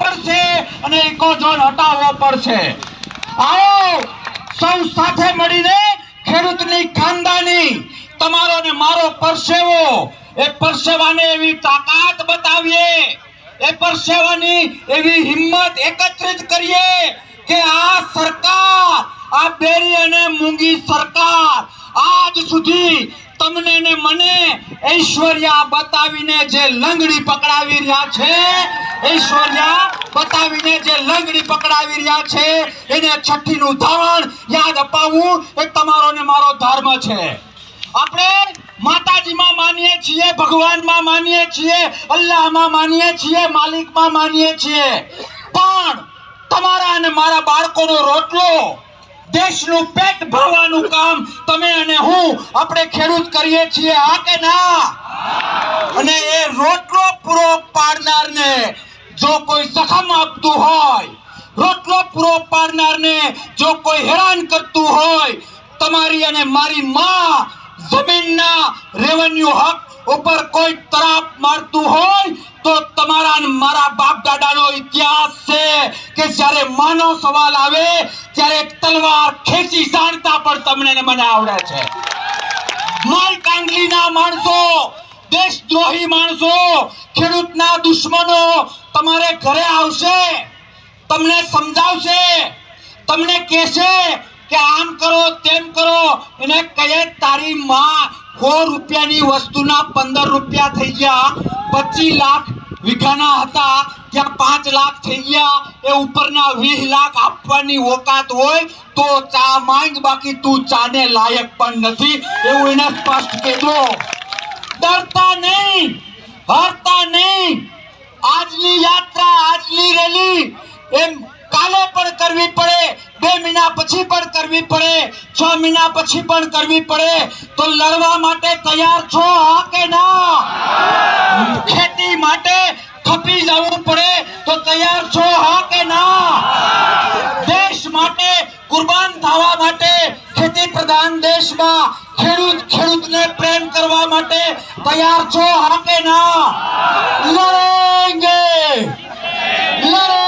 પડશે અને ઇકોઝોન હટાવવો પડશે। આવો સૌ સાથે મળીને ખેડૂતની ખાનદાની તમારો ને મારો પરસેવો, એ પરસેવાને એવી તાકાત બતાવીએ, એ પરસેવાની એવી હિંમત એકત્રિત કરીએ કે આ સરકાર, આ બેરી અને મૂંગી સરકાર આજ સુધી તમને ને મને ઐશ્વર્યા બતાવીને જે લંગડી પકડાવી રહ્યા છે, ઐશ્વર્યા બતાવીને જે લંગડી પકડાવી રહ્યા છે, એને છઠ્ઠીનું ધાવણ યાદ અપાવવું એ તમારો ને મારો ધર્મ છે। આપણે માતાજીમાં માનીએ છીએ, ભગવાનમાં માનીએ છીએ, અલ્લાહમાં માનીએ છીએ, માલિકમાં માનીએ છીએ, પણ તમારા અને મારા બાળકોનો રોટલો, દેશનું પેટ ભરવાનું કામ તમે અને હું આપણે ખેડૂત કરીએ છીએ, હા કે ના? અને એ રોટલો પૂરો પાડનારને જો કોઈ જખમ આપતું હોય, રોટલો પૂરો પાડનારને જો કોઈ હેરાન કરતું હોય, તમારી અને મારી માં જમીનના રેવન્યુ હક ઉપર કોઈ તરાપ મારતું હોય તો તમારા અને મારા બાપ દાદાનો ઇતિહાસ છે કે જ્યારે માનો સવાલ આવે ત્યારે તલવાર ખેંચી જાણતા પણ તમને ને મને આવડે છે। માલ કાંગલીના માણસો, દેશદ્રોહી માણસો, ખેડૂતના દુશ્મનો તમારે ઘરે આવશે, તમને સમજાવશે, તમને કહેશે કે આમ કરો તેમ કરો, એને કહે તારી માં 100 રૂપિયાની વસ્તુના 15 રૂપિયા થઈ ગયા, 25 લાખ વીઘાના હતા ત્યાં 5 લાખ થઈ ગયા, એ ઉપરના 20 લાખ આપવાની ઓકાત હોય તો ચા માંગ, બાકી તું ચાને લાયક પણ નથી, એવું એને સ્પષ્ટ કહેજો। ડરતા નહીં, હારતા નહીં। આજની યાત્રા, આજની રેલી એમ કાલે પણ કરવી પડે, 2 મહિના પછી પણ કરવી પડે, 6 મહિના પછી પણ કરવી પડે, તો લડવા માટે તૈયાર છો, હા કે ના? ખેતી માટે ખપી જવું પડે તો તૈયાર છો, હા કે ના? દેશ માટે કુરબાન થવા માટે, ખેતી પ્રધાન દેશમાં ખેડૂતને પ્રેમ કરવા માટે તૈયાર છો, હા કે ના? લડેંગે, લડેંગે।